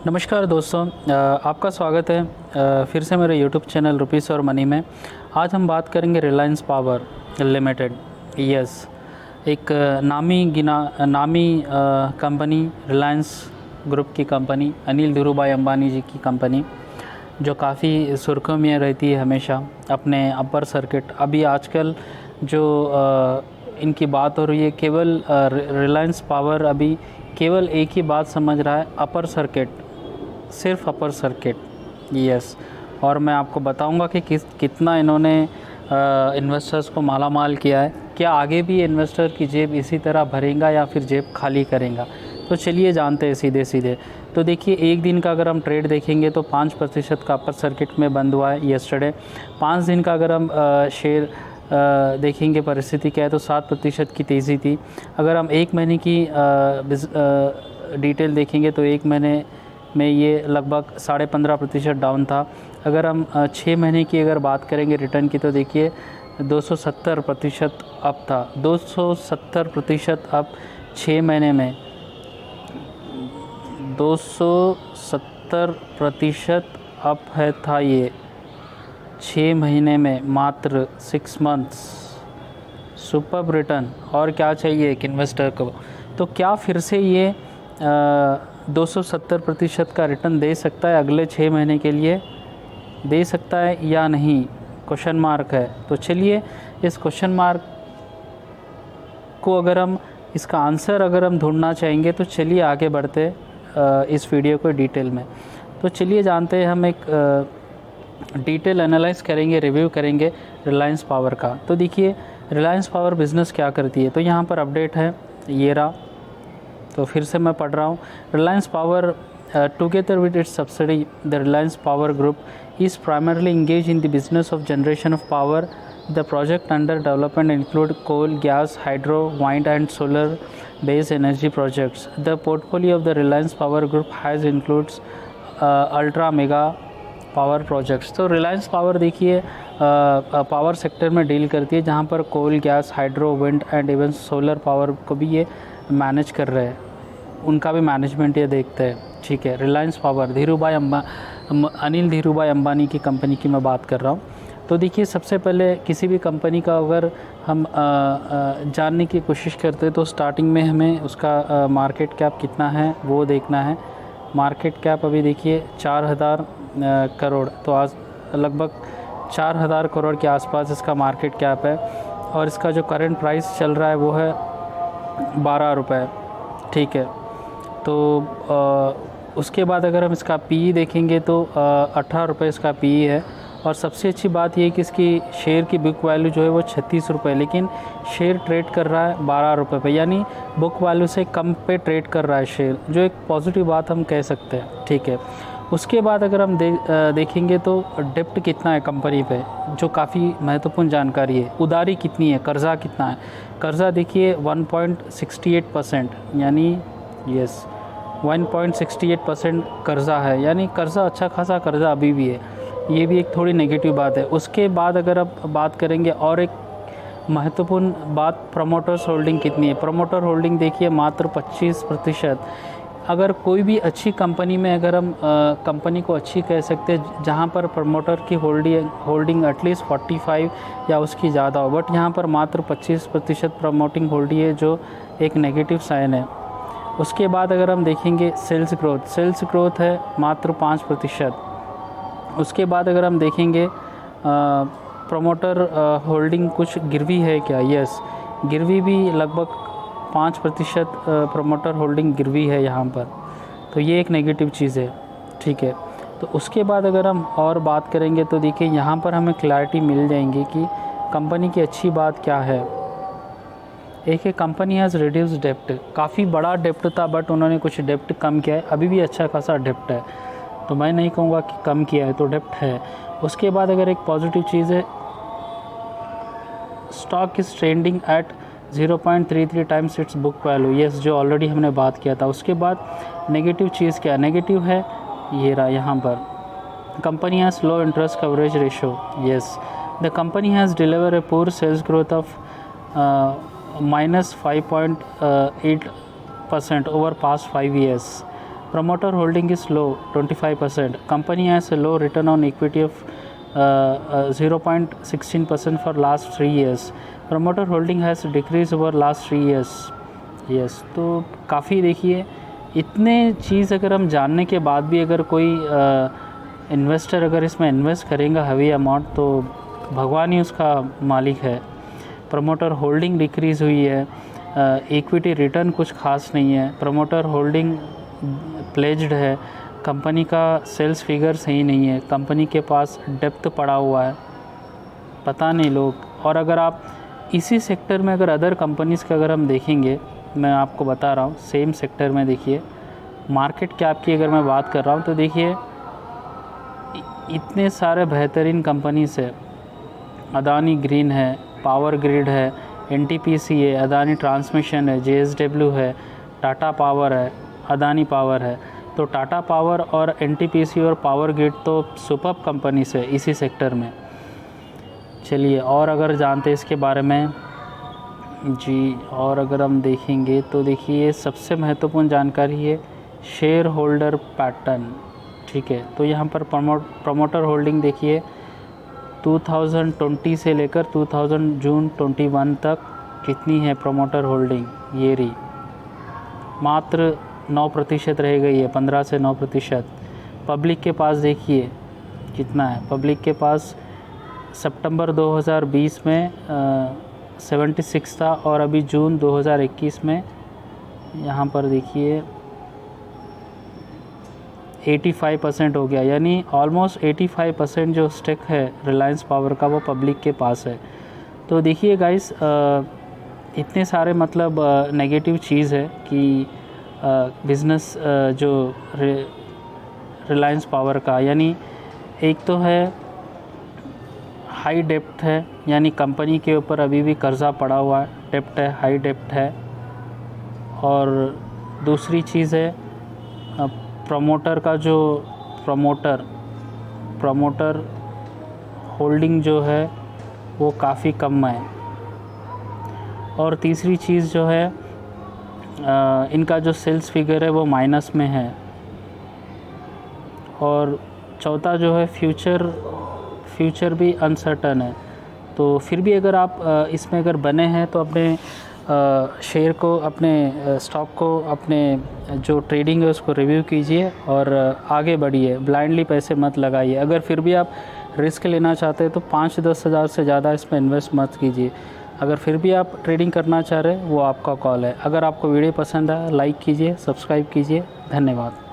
नमस्कार दोस्तों, आपका स्वागत है फिर से मेरे यूट्यूब चैनल रुपीस और मनी में। आज हम बात करेंगे रिलायंस पावर लिमिटेड। यस, एक नामी कंपनी, रिलायंस ग्रुप की कंपनी, अनिल धीरूभाई अंबानी जी की कंपनी, जो काफ़ी सुर्खियों में रहती है हमेशा अपने अपर सर्किट। अभी आजकल जो इनकी बात हो रही है, केवल रिलायंस पावर अभी केवल एक ही बात समझ रहा है, अपर सर्किट, सिर्फ अपर सर्किट। यस, और मैं आपको बताऊंगा कि कितना इन्होंने इन्वेस्टर्स को माला माल किया है। क्या आगे भी इन्वेस्टर की जेब इसी तरह भरेगा या फिर जेब खाली करेगा? तो चलिए जानते हैं सीधे सीधे। तो देखिए, एक दिन का अगर हम ट्रेड देखेंगे तो 5% का अपर सर्किट में बंद हुआ है येस्टरडे। 5 दिन का अगर हम शेयर देखेंगे परिस्थिति क्या है तो 7% की तेज़ी थी। अगर हम एक महीने की डिटेल देखेंगे तो एक महीने में ये लगभग 15.5% डाउन था। अगर हम 6 महीने की अगर बात करेंगे रिटर्न की तो देखिए 270% अप था। 270% अप 6 महीने में, 270% अप है था ये 6 महीने में, मात्र 6 मंथ्स। सुपर्ब रिटर्न, और क्या चाहिए एक इन्वेस्टर को? तो क्या फिर से ये 270% का रिटर्न दे सकता है अगले 6 महीने के लिए? दे सकता है या नहीं, क्वेश्चन मार्क है। तो चलिए इस क्वेश्चन मार्क को अगर हम इसका आंसर अगर हम ढूंढना चाहेंगे तो चलिए आगे बढ़ते इस वीडियो को डिटेल में। तो चलिए जानते हैं, हम एक डिटेल एनालाइज करेंगे, रिव्यू करेंगे रिलायंस पावर का। तो देखिए रिलायंस पावर बिज़नेस क्या करती है, तो यहाँ पर अपडेट है ये रहा। तो फिर से मैं पढ़ रहा हूँ। Reliance power together with its subsidy the Reliance power group is primarily engaged in the business of generation of power. The project under development include coal, gas, hydro, wind and solar based energy projects. The portfolio of the Reliance Power Group has includes ultra mega power projects. तो Reliance power देखिए power sector में deal करती है, जहाँ पर coal, gas, hydro, wind and even solar power को भी ये मैनेज कर रहे हैं, उनका भी मैनेजमेंट ये देखते हैं। ठीक है, रिलायंस पावर अनिल धीरूभाई अंबानी की कंपनी की मैं बात कर रहा हूँ। तो देखिए सबसे पहले किसी भी कंपनी का अगर हम जानने की कोशिश करते हैं तो स्टार्टिंग में हमें उसका मार्केट कैप कितना है वो देखना है। मार्केट कैप अभी देखिए 4000 करोड़, तो आज लगभग 4000 करोड़ के आसपास इसका मार्केट कैप है, और इसका जो करंट प्राइस चल रहा है वो है 12 रुपये। ठीक है, तो उसके बाद अगर हम इसका पीई देखेंगे तो 18 रुपये इसका पीई है। और सबसे अच्छी बात ये है कि इसकी शेयर की बुक वैल्यू जो है वो 36 रुपये, लेकिन शेयर ट्रेड कर रहा है 12 रुपये पे, यानी बुक वैल्यू से कम पे ट्रेड कर रहा है शेयर, जो एक पॉजिटिव बात हम कह सकते हैं। ठीक है, उसके बाद अगर हम देखेंगे तो डेप्ट कितना है कंपनी पे, जो काफ़ी महत्वपूर्ण जानकारी है। उधारी कितनी है, कर्ज़ा कितना है? कर्ज़ा देखिए 1.68%, यानी यस 1.68% कर्ज़ा है, यानी कर्ज़ा अच्छा खासा कर्ज़ा अभी भी है। ये भी एक थोड़ी नेगेटिव बात है। उसके बाद अगर आप बात करेंगे और एक महत्वपूर्ण बात, प्रमोटर्स होल्डिंग कितनी है? प्रमोटर होल्डिंग देखिए मात्र 25%। अगर कोई भी अच्छी कंपनी में अगर हम कंपनी को अच्छी कह सकते हैं जहाँ पर प्रमोटर की होल्डिंग एटलीस्ट 45 या उसकी ज़्यादा हो, बट यहाँ पर मात्र 25% प्रमोटिंग होल्डिंग है, जो एक नेगेटिव साइन है। उसके बाद अगर हम देखेंगे सेल्स ग्रोथ है मात्र 5%। उसके बाद अगर हम देखेंगे प्रमोटर होल्डिंग कुछ गिरवी है क्या? यस, गिरवी भी लगभग 5% प्रमोटर होल्डिंग गिरवी है यहाँ पर, तो ये एक नेगेटिव चीज़ है। ठीक है, तो उसके बाद अगर हम और बात करेंगे तो देखिए यहाँ पर हमें क्लैरिटी मिल जाएंगी कि कंपनी की अच्छी बात क्या है। एक कंपनी हैज़ रिड्यूस डेप्ट, काफ़ी बड़ा डेप्ट था बट उन्होंने कुछ डेप्ट कम किया है, अभी भी अच्छा खासा डेप्ट है, तो मैं नहीं कहूँगा कि कम किया है, तो डेप्ट है। उसके बाद अगर एक पॉजिटिव चीज़ है, stock is trending at 0.33 times it's book value. Yes, जो ऑलरेडी हमने बात किया था। उसके बाद नेगेटिव चीज़ क्या है? नेगेटिव है ये रहा यहाँ पर, company has low interest coverage ratio. Yes, the company has deliver a poor sales growth of -5.8% over past 5 years. Promoter holding is low, 25%. Company has a low return on equity of 0.16% for last 3 years. Promoter holding has decreased over last 3 years. Yes, तो काफ़ी देखिए इतने चीज़ अगर हम जानने के बाद भी अगर कोई इन्वेस्टर अगर इसमें इन्वेस्ट करेगा हैवी अमाउंट, तो भगवान ही उसका मालिक है। प्रमोटर होल्डिंग डिक्रीज़ हुई है, इक्विटी रिटर्न कुछ खास नहीं है, प्रमोटर होल्डिंग प्लेज्ड है, कंपनी का सेल्स फिगर सही नहीं है, कंपनी के पास डेप्थ पड़ा हुआ है, पता नहीं लोग। और अगर आप इसी सेक्टर में अगर अदर कंपनीज़ का अगर हम देखेंगे, मैं आपको बता रहा हूँ सेम सेक्टर में देखिए मार्केट कैप की अगर मैं बात कर रहा हूँ तो देखिए इतने सारे बेहतरीन कंपनीज़ है। अदानी ग्रीन है, पावर ग्रिड है, एनटीपीसी है, अदानी ट्रांसमिशन है, जेएसडब्ल्यू है, टाटा पावर है, अदानी पावर है। तो टाटा पावर और एनटीपीसी और पावर ग्रिड तो सुपर्ब कंपनीज़ है इसी सेक्टर में। चलिए और अगर जानते इसके बारे में जी, और अगर हम देखेंगे तो देखिए सबसे महत्वपूर्ण जानकारी है शेयर होल्डर पैटर्न। ठीक है, तो यहाँ पर प्रमोटर होल्डिंग देखिए 2020 से लेकर 2021 तक कितनी है प्रमोटर होल्डिंग, ये रही मात्र 9% रह गई है, 15 से 9%। पब्लिक के पास देखिए कितना है, पब्लिक के पास सितंबर 2020 में 76 था और अभी जून 2021 में यहाँ पर देखिए 85% हो गया, यानी ऑलमोस्ट 85% जो स्टेक है रिलायंस पावर का वो पब्लिक के पास है। तो देखिए गाइस इतने सारे मतलब नेगेटिव चीज़ है कि बिज़नेस जो रिलायंस पावर का, यानी एक तो है हाई डेप्थ है, यानी कंपनी के ऊपर अभी भी कर्ज़ा पड़ा हुआ है, डेप्थ है, हाई डेप्थ है। और दूसरी चीज़ है प्रमोटर का जो प्रमोटर होल्डिंग जो है वो काफ़ी कम है। और तीसरी चीज़ जो है इनका जो सेल्स फिगर है वो माइनस में है। और चौथा जो है फ्यूचर भी अनसर्टन है। तो फिर भी अगर आप इसमें अगर बने हैं तो अपने शेयर को, अपने स्टॉक को, अपने जो ट्रेडिंग है उसको रिव्यू कीजिए और आगे बढ़िए, ब्लाइंडली पैसे मत लगाइए। अगर फिर भी आप रिस्क लेना चाहते हैं तो 5-10 हज़ार से ज़्यादा इसमें इन्वेस्ट मत कीजिए। अगर फिर भी आप ट्रेडिंग करना चाह रहे हैं वो आपका कॉल है। अगर आपको वीडियो पसंद आया लाइक कीजिए, सब्सक्राइब कीजिए। धन्यवाद।